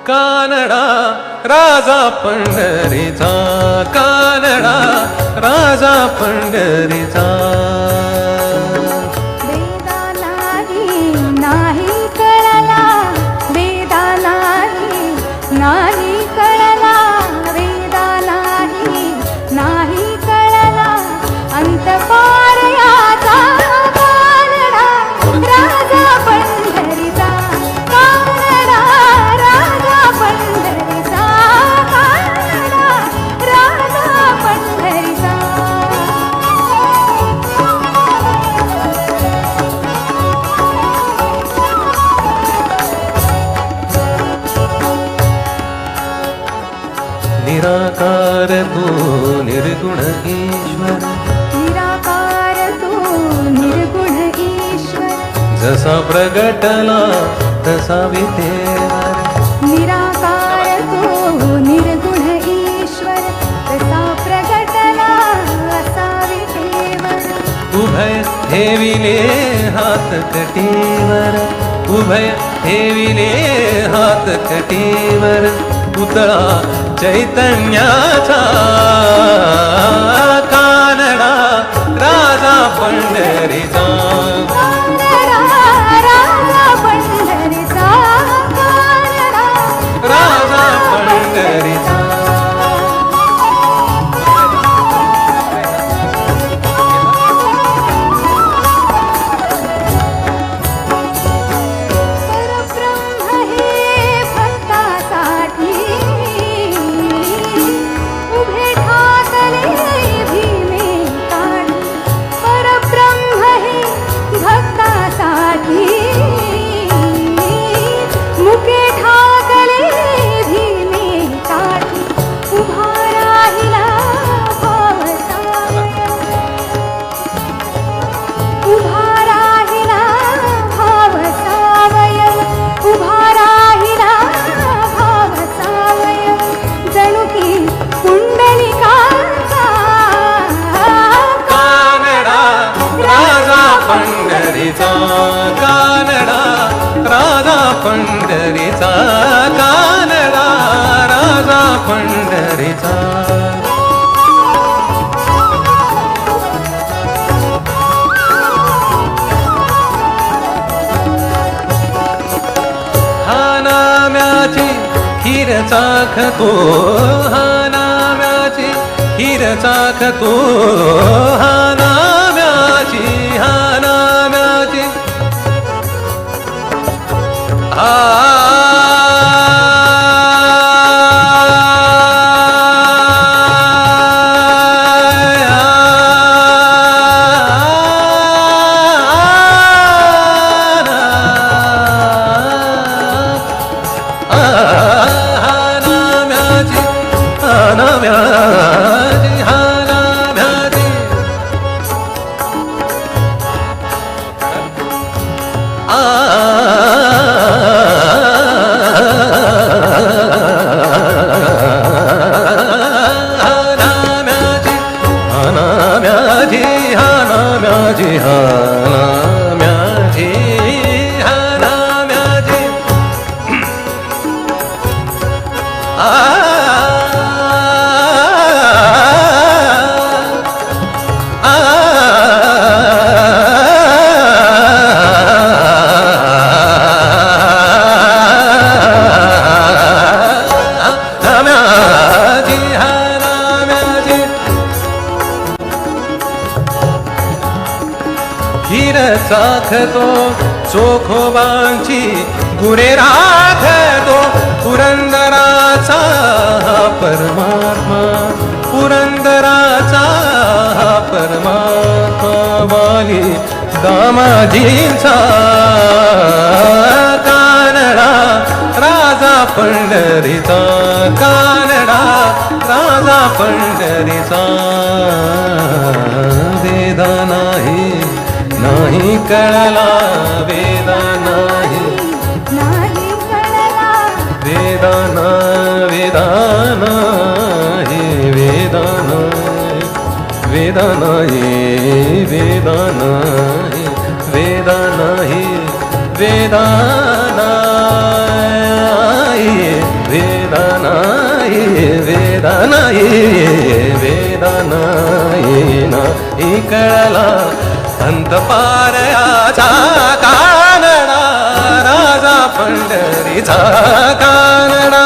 कानडा राजा पंढरीचा, कानडा राजा पंढरीचा. वेदा नाही कळला, वेदा नाही कळला, वेदा नाही कळला, अंत पार याचा कानडा राजा पंढरीचा, कानडा राजा पंढरीचा, कानडा राजा पंढरीचा. निराकार तू निर्गुण ईश्वर, निराकार तू निर्गुण ईश्वर, जसा प्रगटला तसा विटेवर. निराकार तू निर्गुण ईश्वर, तसा प्रगटला असा विटेवर. उभय ठेविले हात कटीवर, उभय ठेविले हात कटीवर. पुतळा चैतन्याचा, कानडा राजा पंढरीचा, कानडा राजा पंढरीचा, कानडा राजा पंढरीचा. परब्रह्म हे भक्तासाठी उभे ठाकले भीमे काढी. परब्रह्म हे भक्तासाठी मुके ठाकले भीमे काढी. उभा राहिला भाव सावय, उभा राहिला भाव सावय, उभा राहिला भाव सावय. जणू की कुंडलिकाचा कानडा राजा पंढरीचा, कानडा राजा पंढरीचा, कानडा राजा पंढरीचा. हा नाम्याची खीर चाखतो, हा नाम्याची खीर चाखतो, हा नाम्याची, हा नाम्याची. खीर चाखतो चोखोबांची गुरे राखतो. पुरंदराचा परमात्मा, पुरंदराचा परमात्मा. वाली दामाजींचा कानडा राजा पंढरीचा, कानडा राजा पंढरीचा. वेदा नाही कळला, वेदा नाही कळला, वेदा नाही, वेदा नाही, वेदा नाही, वेदा नाही, वेदा नाही. वेदा नाही वेदा नाही कळला अंत पारयाचा कानडा राजा पंढरीचा कानडा